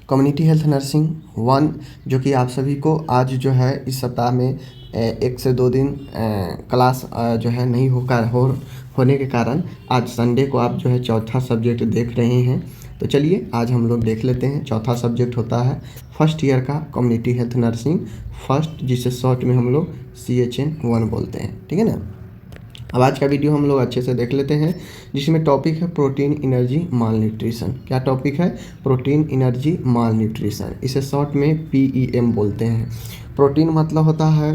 Community health nursing 1 जो कि आप सभी को आज जो है इस सप्ताह में 1 से 2 दिन क्लास जो है नहीं होने के कारण आज संडे को आप जो है चौथा सब्जेक्ट देख रहे हैं। तो चलिए आज हम लोग देख लेते हैं। चौथा सब्जेक्ट होता है फर्स्ट ईयर का कम्युनिटी हेल्थ नर्सिंग फर्स्ट, जिसे शॉर्ट में हम लोग CHN 1 बोलते हैं, ठीक है ना। अब आज का वीडियो हम लोग अच्छे से देख लेते हैं, जिसमें टॉपिक है प्रोटीन एनर्जी माल न्यूट्रिशन। क्या टॉपिक है? प्रोटीन एनर्जी माल न्यूट्रिशन, इसे शॉर्ट में PEM बोलते हैं। प्रोटीन मतलब होता है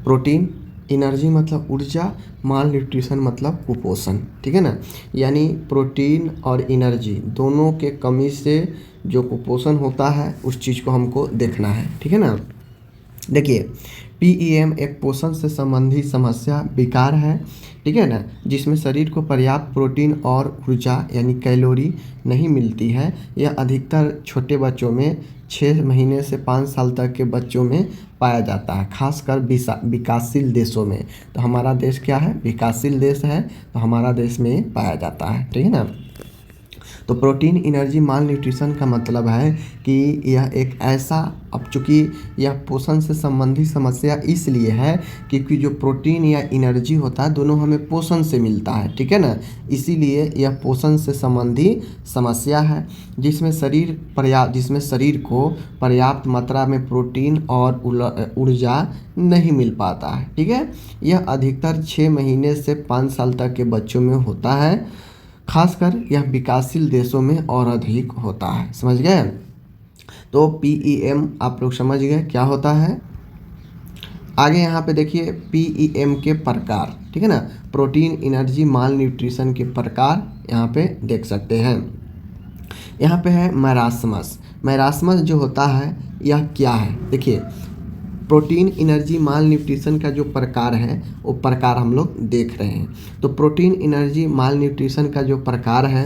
प्रोटीन, एनर्जी मतलब ऊर्जा, माल न्यूट्रिशन मतलब कुपोषण, ठीक है ना। यानी प्रोटीन और एनर्जी दोनों के कमी से जो कुपोषण होता है उस चीज़ को हमको देखना है, ठीक है ना। देखिए PEM एक पोषण से संबंधी समस्या विकार है, ठीक है ना, जिसमें शरीर को पर्याप्त प्रोटीन और ऊर्जा यानी कैलोरी नहीं मिलती है। यह अधिकतर छोटे बच्चों में 6 महीने से 5 साल तक के बच्चों में पाया जाता है, खासकर विकासशील देशों में। तो हमारा देश क्या है? विकासशील देश है, तो हमारा देश में पाया जाता है, ठीक है ना। तो प्रोटीन एनर्जी माल न्यूट्रिशन का मतलब है कि यह एक ऐसा, अब चूँकि यह पोषण से संबंधी समस्या इसलिए है क्योंकि जो प्रोटीन या एनर्जी होता है दोनों हमें पोषण से मिलता है, ठीक है ना। इसीलिए यह पोषण से संबंधी समस्या है, जिसमें शरीर को पर्याप्त मात्रा में प्रोटीन और ऊर्जा नहीं मिल पाता है, ठीक है। यह अधिकतर 6 महीने से 5 साल तक के बच्चों में होता है, खासकर यह विकासशील देशों में और अधिक होता है। समझ गए? तो PEM आप लोग समझ गए क्या होता है। आगे यहाँ पे देखिए PEM के प्रकार, ठीक है ना। प्रोटीन एनर्जी माल न्यूट्रिशन के प्रकार यहाँ पे देख सकते हैं। यहाँ पे है मैरास्मस। मैरास्मस जो होता है यह क्या है? देखिए प्रोटीन एनर्जी माल न्यूट्रिशन का जो प्रकार है वो प्रकार हम लोग देख रहे हैं। तो प्रोटीन एनर्जी माल न्यूट्रिशन का जो प्रकार है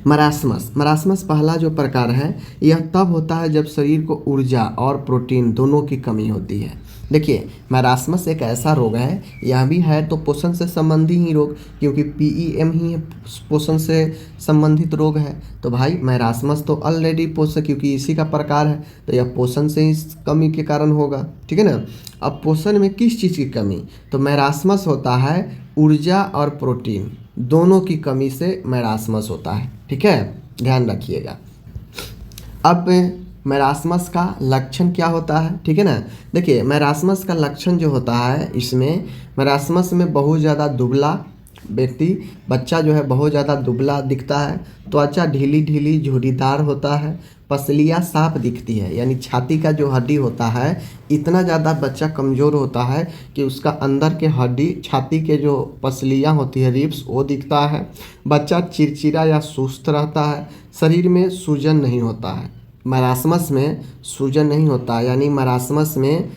मरास्मस पहला जो प्रकार है यह तब होता है जब शरीर को ऊर्जा और प्रोटीन दोनों की कमी होती है। देखिए मैरास्मस एक ऐसा रोग है, यह भी है तो पोषण से संबंधी ही रोग, क्योंकि PEM ही पोषण से संबंधित रोग है। तो भाई मैरास्मस तो ऑलरेडी पोषण, क्योंकि इसी का प्रकार है तो यह पोषण से ही कमी के कारण होगा, ठीक है ना। अब पोषण में किस चीज़ की कमी? तो मैरास्मस होता है ऊर्जा और प्रोटीन दोनों की कमी से मैरास्मस होता है, ठीक है, ध्यान रखिएगा। अब मैरास्मस का लक्षण क्या होता है, ठीक है ना। देखिए मैरास्मस का लक्षण जो होता है, इसमें मैरास्मस में बहुत ज़्यादा दुबला बच्चा जो है बहुत ज़्यादा दुबला दिखता है, त्वचा ढीली ढीली झुर्रीदार होता है, पसलियाँ साफ दिखती है, यानी छाती का जो हड्डी होता है इतना ज़्यादा बच्चा कमज़ोर होता है कि उसका अंदर के हड्डी छाती के जो पसलियाँ होती है रिब्स वो दिखता है। बच्चा चिड़चिड़ा या सुस्त रहता है, शरीर में सूजन नहीं होता है। मैरास्मस में सूजन नहीं होता, यानी मैरास्मस में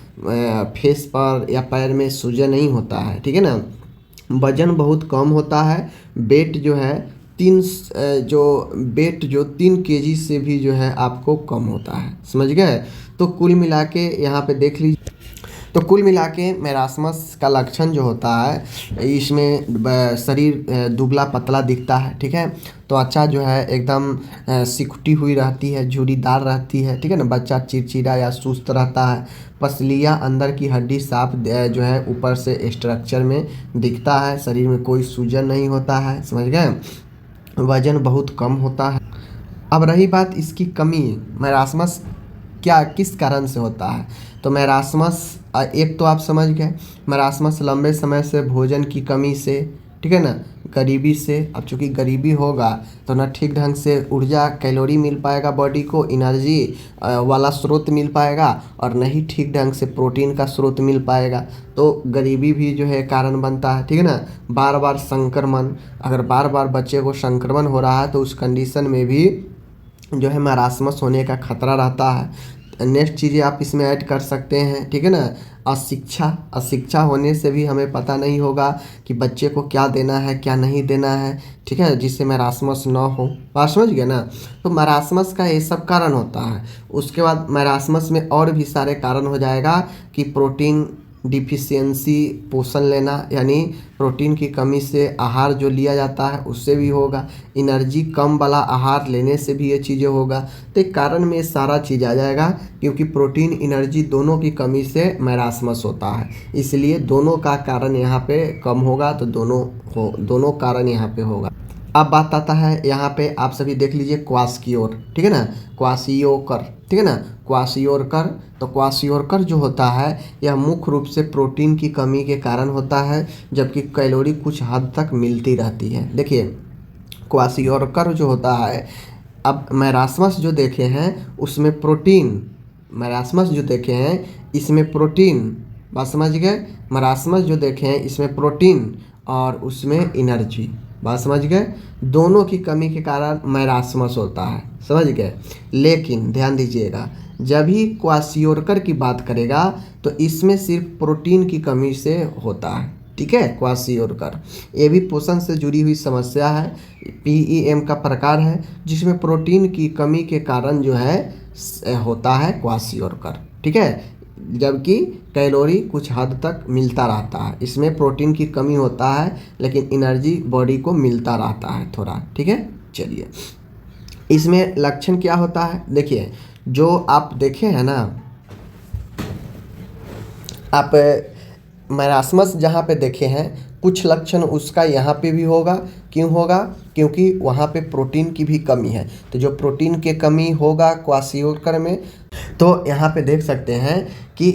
फेस पर या पैर में सूजन नहीं होता है, ठीक है ना। वजन बहुत कम होता है, वेट जो 3 kg से भी जो है आपको कम होता है। समझ गए? तो कुल मिला के यहाँ पे देख लीजिए, तो कुल मिला के मैरास्मस का लक्षण जो होता है इसमें शरीर दुबला पतला दिखता है, ठीक है। तो अच्छा जो है एकदम सिकुटी हुई रहती है, झुर्रीदार रहती है, ठीक है ना। बच्चा चिड़चिड़ा या सुस्त रहता है, पसलियाँ अंदर की हड्डी साफ जो है ऊपर से स्ट्रक्चर में दिखता है, शरीर में कोई सूजन नहीं होता है। समझ गए? वजन बहुत कम होता है। अब रही बात इसकी कमी, मैरास्मस किस कारण से होता है? तो मैरास्मस एक तो आप समझ गए, मैरास्मस लंबे समय से भोजन की कमी से, ठीक है ना, गरीबी से। अब चूँकि गरीबी होगा तो ना ठीक ढंग से ऊर्जा कैलोरी मिल पाएगा, बॉडी को एनर्जी वाला स्रोत मिल पाएगा, और नहीं ठीक ढंग से प्रोटीन का स्रोत मिल पाएगा। तो गरीबी भी जो है कारण बनता है, ठीक है ना। बार बार संक्रमण, अगर बार बार बच्चे को संक्रमण हो रहा है तो उस कंडीशन में भी जो है मैरास्मस होने का खतरा रहता है। नेक्स्ट चीज़ें आप इसमें ऐड कर सकते हैं, ठीक है ना। अशिक्षा होने से भी हमें पता नहीं होगा कि बच्चे को क्या देना है क्या नहीं देना है, ठीक है, जिससे मैरास्मस ना हो। बात समझ गए ना। तो मैरास्मस का ये सब कारण होता है। उसके बाद मैरास्मस में और भी सारे कारण हो जाएगा कि प्रोटीन डिफिशियंसी पोषण लेना यानी प्रोटीन की कमी से आहार जो लिया जाता है उससे भी होगा, एनर्जी कम वाला आहार लेने से भी ये चीज़ें होगा। तो एक कारण में ये सारा चीज़ आ जाएगा, क्योंकि प्रोटीन एनर्जी दोनों की कमी से मैरास्मस होता है, इसलिए दोनों का कारण यहाँ पे कम होगा, तो दोनों कारण यहाँ पे होगा। अब बात आता है यहाँ पे, आप सभी देख लीजिए क्वाशियोर, ठीक है ना, क्वाशियोकर, ठीक है ना, क्वाशियोरकर। तो क्वाशियोरकर जो होता है यह मुख्य रूप से प्रोटीन की कमी के कारण होता है, जबकि कैलोरी कुछ हद तक मिलती रहती है। देखिए क्वाशियोरकर जो होता है, अब मैरास्मस जो देखे हैं उसमें प्रोटीन, मैरास्मस जो देखे हैं इसमें प्रोटीन, बात समझ गए, मैरास्मस जो देखे हैं इसमें प्रोटीन और उसमें एनर्जी, बात समझ गए, दोनों की कमी के कारण मैरास्मस होता है, समझ गए। लेकिन ध्यान दीजिएगा, जब ही क्वाशियोरकर की बात करेगा तो इसमें सिर्फ प्रोटीन की कमी से होता है, ठीक है। क्वाशियोरकर ये भी पोषण से जुड़ी हुई समस्या है, पीईएम का प्रकार है जिसमें प्रोटीन की कमी के कारण जो है होता है क्वाशियोरकर, ठीक है। जबकि कैलोरी कुछ हद तक मिलता रहता है, इसमें प्रोटीन की कमी होता है लेकिन एनर्जी बॉडी को मिलता रहता है थोड़ा, ठीक है। चलिए इसमें लक्षण क्या होता है, देखिए जो आप देखे हैं ना, आप मैरास्मस जहाँ पे देखे हैं कुछ लक्षण उसका यहाँ पे भी होगा, क्यों होगा, क्योंकि वहाँ पे प्रोटीन की भी कमी है। तो जो प्रोटीन की कमी होगा क्वाशियोरकर में, तो यहाँ पे देख सकते हैं कि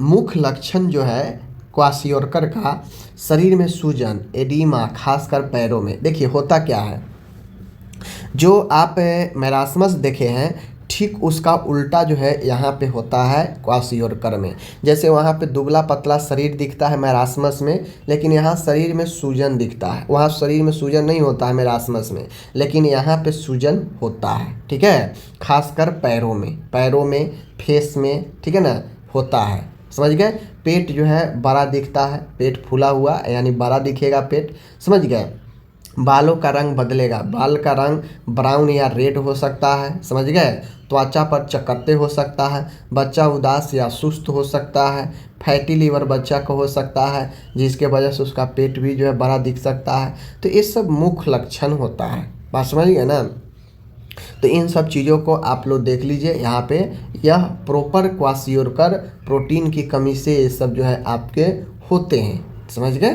मुख्य लक्षण जो है क्वाशियोरकर का, शरीर में सूजन, एडीमा, खासकर पैरों में। देखिए होता क्या है, जो आप मैरास्मस देखे हैं ठीक उसका उल्टा जो है यहाँ पे होता है क्वाशियोरकर में। जैसे वहाँ पे दुबला पतला शरीर दिखता है मैरास्मस में, लेकिन यहाँ शरीर में सूजन दिखता है, वहाँ शरीर में सूजन नहीं होता है मैरास्मस में, लेकिन यहाँ पे सूजन होता है, ठीक है। खासकर पैरों में, फेस में, ठीक है ना, होता है, समझ गए। पेट जो है बड़ा दिखता है, पेट फूला हुआ यानी बड़ा दिखेगा पेट, समझ गए। बालों का रंग बदलेगा, बाल का रंग ब्राउन या रेड हो सकता है, समझ गए। त्वचा पर चकत्ते हो सकता है, बच्चा उदास या सुस्त हो सकता है, फैटी लीवर बच्चा को हो सकता है जिसके वजह से उसका पेट भी जो है बड़ा दिख सकता है। तो ये सब मुख्य लक्षण होता है, बात समझ गए ना। तो इन सब चीज़ों को आप लोग देख लीजिए यहाँ पे, यह प्रॉपर क्वाशियोरकर प्रोटीन की कमी से ये सब जो है आपके होते हैं, समझ गए।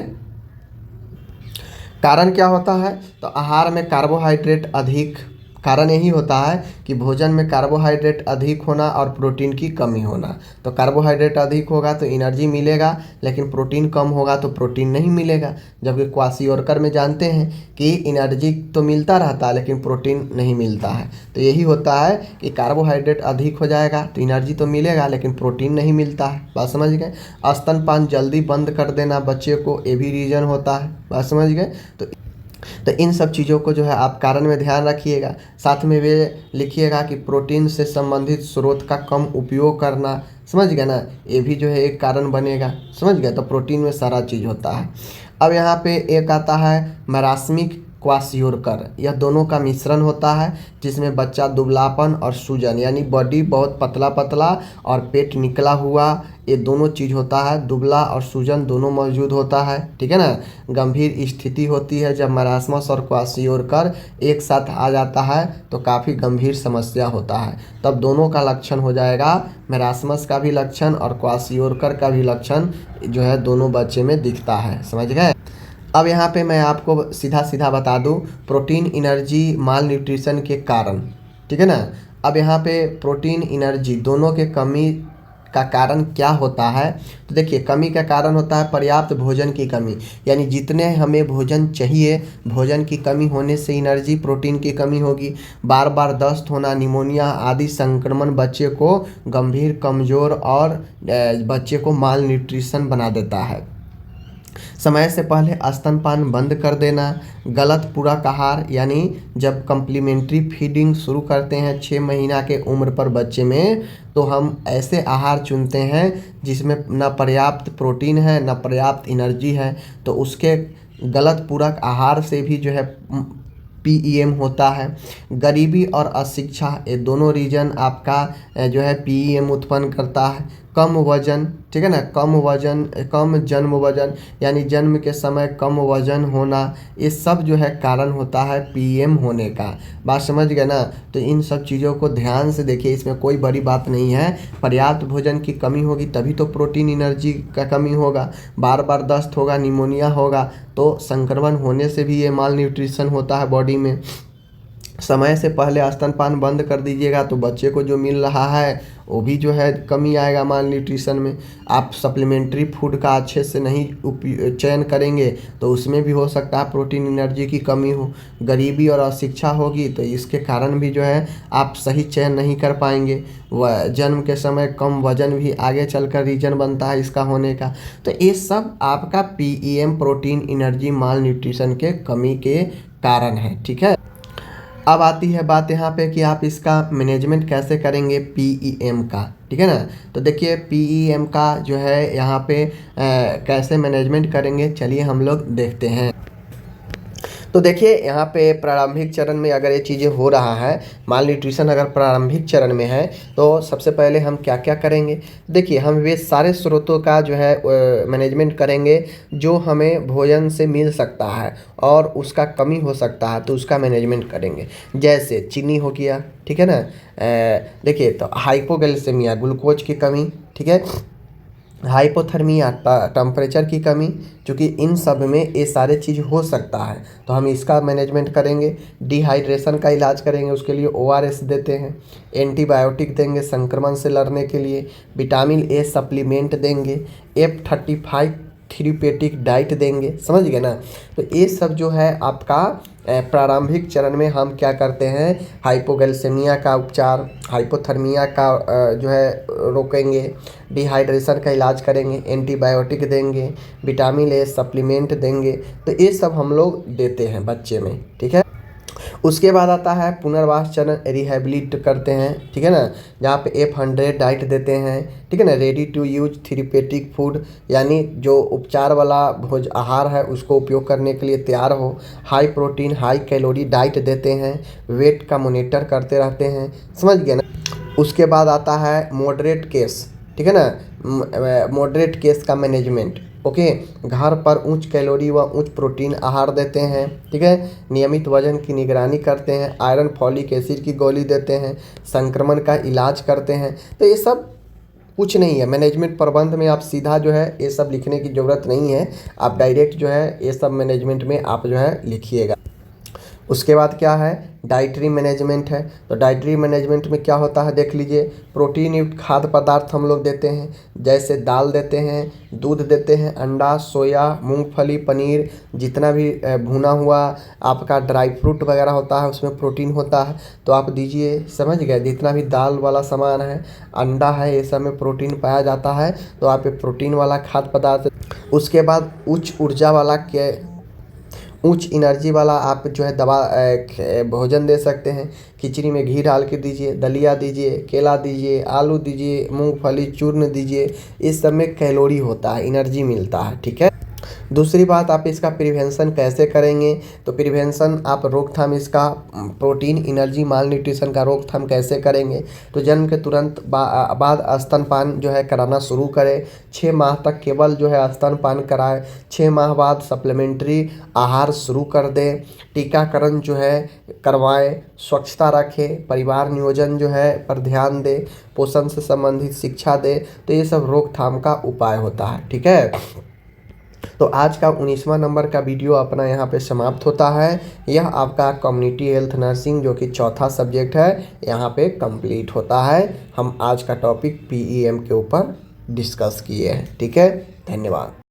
कारण क्या होता है, तो आहार में कार्बोहाइड्रेट अधिक, कारण यही होता है कि भोजन में कार्बोहाइड्रेट अधिक होना और प्रोटीन की कमी होना। तो कार्बोहाइड्रेट अधिक होगा तो एनर्जी मिलेगा, लेकिन प्रोटीन कम होगा तो प्रोटीन नहीं मिलेगा। जबकि क्वाशियोरकर में जानते हैं कि एनर्जी तो मिलता रहता है लेकिन प्रोटीन नहीं मिलता है। तो यही होता है कि कार्बोहाइड्रेट अधिक हो जाएगा तो एनर्जी तो मिलेगा लेकिन प्रोटीन नहीं मिलता है, बात समझ गए। स्तनपान जल्दी बंद कर देना बच्चे को, ये भी रीज़न होता है, बात समझ गए। तो इन सब चीज़ों को जो है आप कारण में ध्यान रखिएगा। साथ में वे लिखिएगा कि प्रोटीन से संबंधित स्रोत का कम उपयोग करना, समझ गए ना, ये भी जो है एक कारण बनेगा, समझ गए। तो प्रोटीन में सारा चीज़ होता है। अब यहाँ पे एक आता है मैरास्मिक क्वाशियोरकर, यह दोनों का मिश्रण होता है जिसमें बच्चा दुबलापन और सूजन यानी बॉडी बहुत पतला पतला और पेट निकला हुआ, ये दोनों चीज़ होता है, दुबला और सूजन दोनों मौजूद होता है, ठीक है ना। गंभीर स्थिति होती है जब मैरास्मस और क्वाशियोरकर एक साथ आ जाता है तो काफ़ी गंभीर समस्या होता है, तब दोनों का लक्षण हो जाएगा, मैरास्मस का भी लक्षण और क्वाशियोरकर का भी लक्षण जो है दोनों बच्चे में दिखता है, समझ गए। अब यहाँ पे मैं आपको सीधा सीधा बता दूँ प्रोटीन एनर्जी माल न्यूट्रिशन के कारण, ठीक है ना। अब यहाँ पे प्रोटीन एनर्जी दोनों के कमी का कारण क्या होता है, तो देखिए कमी का कारण होता है पर्याप्त भोजन की कमी, यानी जितने हमें भोजन चाहिए, भोजन की कमी होने से एनर्जी प्रोटीन की कमी होगी। बार बार दस्त होना, निमोनिया आदि संक्रमण बच्चे को गंभीर, कमज़ोर और बच्चे को माल न्यूट्रिशन बना देता है। समय से पहले स्तनपान बंद कर देना, गलत पूरक आहार यानी जब कम्प्लीमेंट्री फीडिंग शुरू करते हैं 6 महीना के उम्र पर बच्चे में, तो हम ऐसे आहार चुनते हैं जिसमें न पर्याप्त प्रोटीन है न पर्याप्त एनर्जी है, तो उसके गलत पूरक आहार से भी जो है पीईएम होता है। गरीबी और अशिक्षा, ये दोनों रीजन आपका जो है पीईएम उत्पन्न करता है। कम वजन, ठीक है ना, कम वजन, कम जन्म वजन यानी जन्म के समय कम वजन होना, ये सब जो है कारण होता है पीएम होने का। बात समझ गए ना। तो इन सब चीज़ों को ध्यान से देखिए, इसमें कोई बड़ी बात नहीं है। पर्याप्त भोजन की कमी होगी तभी तो प्रोटीन एनर्जी का कमी होगा, बार बार दस्त होगा, निमोनिया होगा, तो संक्रमण होने से भी ये माल न्यूट्रिशन होता है बॉडी में। समय से पहले स्तनपान बंद कर दीजिएगा तो बच्चे को जो मिल रहा है वो भी जो है कमी आएगा माल न्यूट्रिशन में। आप सप्लीमेंट्री फूड का अच्छे से नहीं चयन करेंगे तो उसमें भी हो सकता है प्रोटीन एनर्जी की कमी हो। गरीबी और अशिक्षा होगी तो इसके कारण भी जो है आप सही चयन नहीं कर पाएंगे। वह जन्म के समय कम वजन भी आगे चलकर रीजन बनता है इसका होने का। तो ये सब आपका पीईएम प्रोटीन एनर्जी माल न्यूट्रिशन के कमी के कारण है, ठीक है। अब आती है बात यहाँ पे कि आप इसका मैनेजमेंट कैसे करेंगे पीईएम का, ठीक है ना। तो देखिए पीईएम का जो है यहाँ पे कैसे मैनेजमेंट करेंगे, चलिए हम लोग देखते हैं। तो देखिए यहाँ पे प्रारंभिक चरण में अगर ये चीज़ें हो रहा है, माल न्यूट्रिशन अगर प्रारंभिक चरण में है, तो सबसे पहले हम क्या क्या करेंगे। देखिए हम वे सारे स्रोतों का जो है मैनेजमेंट करेंगे जो हमें भोजन से मिल सकता है और उसका कमी हो सकता है, तो उसका मैनेजमेंट करेंगे। जैसे चीनी हो गया, ठीक है ना। देखिए तो हाइपोग्लाइसेमिया ग्लूकोज की कमी, ठीक है, हाइपोथर्मिया टेम्परेचर की कमी, क्योंकि इन सब में ये सारे चीज़ हो सकता है तो हम इसका मैनेजमेंट करेंगे। डिहाइड्रेशन का इलाज करेंगे, उसके लिए ओआरएस देते हैं। एंटीबायोटिक देंगे संक्रमण से लड़ने के लिए। विटामिन ए सप्लीमेंट देंगे। F35 थेरेपेटिक डाइट देंगे, समझ गए ना। तो ये सब जो है आपका प्रारंभिक चरण में हम क्या करते हैं, हाइपोग्लाइसेमिया का उपचार, हाइपोथर्मिया का जो है रोकेंगे, डिहाइड्रेशन का इलाज करेंगे, एंटीबायोटिक देंगे, विटामिन ए सप्लीमेंट देंगे। तो ये सब हम लोग देते हैं बच्चे में, ठीक है। उसके बाद आता है पुनर्वास चरण, रिहेबिलिट करते हैं, ठीक है ना, जहाँ पे F100 डाइट देते हैं, ठीक है ना। Ready to use therapeutic food यानी जो उपचार वाला भोज आहार है उसको उपयोग करने के लिए तैयार हो। High protein high calorie diet देते हैं। वेट का मॉनिटर करते रहते हैं, समझ गए ना। उसके बाद आता है मॉडरेट केस, ठीक है ना, मॉडरेट केस का मैनेजमेंट, ओके। घर पर उच्च कैलोरी व उच्च प्रोटीन आहार देते हैं, ठीक है। नियमित वजन की निगरानी करते हैं। आयरन फॉलिक एसिड की गोली देते हैं। संक्रमण का इलाज करते हैं। तो ये सब कुछ नहीं है मैनेजमेंट प्रबंध में, आप सीधा जो है ये सब लिखने की ज़रूरत नहीं है, आप डायरेक्ट जो है ये सब मैनेजमेंट में आप जो है लिखिएगा। उसके बाद क्या है, डाइटरी मैनेजमेंट है। तो डाइटरी मैनेजमेंट में क्या होता है देख लीजिए। प्रोटीन युक्त खाद्य पदार्थ हम लोग देते हैं, जैसे दाल देते हैं, दूध देते हैं, अंडा, सोया, मूंगफली, पनीर, जितना भी भुना हुआ आपका ड्राई फ्रूट वगैरह होता है उसमें प्रोटीन होता है तो आप दीजिए, समझ गए। जितना भी दाल वाला सामान है, अंडा है, ये सब में प्रोटीन पाया जाता है तो आप प्रोटीन वाला खाद्य पदार्थ। उसके बाद उच्च ऊर्जा वाला उच्च एनर्जी वाला आप जो है दवा भोजन दे सकते हैं। खिचड़ी में घी डाल के दीजिए, दलिया दीजिए, केला दीजिए, आलू दीजिए, मूंगफली चूर्ण दीजिए। इस सब में कैलोरी होता है, एनर्जी मिलता है, ठीक है। दूसरी बात, आप इसका प्रिवेंशन कैसे करेंगे। तो प्रिवेंशन आप रोकथाम इसका प्रोटीन एनर्जी माल न्यूट्रिशन का रोकथाम कैसे करेंगे। तो जन्म के तुरंत बाद स्तनपान जो है कराना शुरू करें। 6 माह तक केवल जो है स्तनपान कराएं। 6 माह बाद सप्लीमेंट्री आहार शुरू कर दें। टीकाकरण जो है करवाएं। स्वच्छता रखें। परिवार नियोजन जो है पर ध्यान दें। पोषण से संबंधित शिक्षा दें। तो ये सब रोकथाम का उपाय होता है, ठीक है। तो आज का 19वां नंबर का वीडियो अपना यहाँ पे समाप्त होता है। यह आपका कम्युनिटी हेल्थ नर्सिंग जो कि चौथा सब्जेक्ट है यहाँ पे कंप्लीट होता है। हम आज का टॉपिक पीईएम के ऊपर डिस्कस किए हैं, ठीक है। धन्यवाद।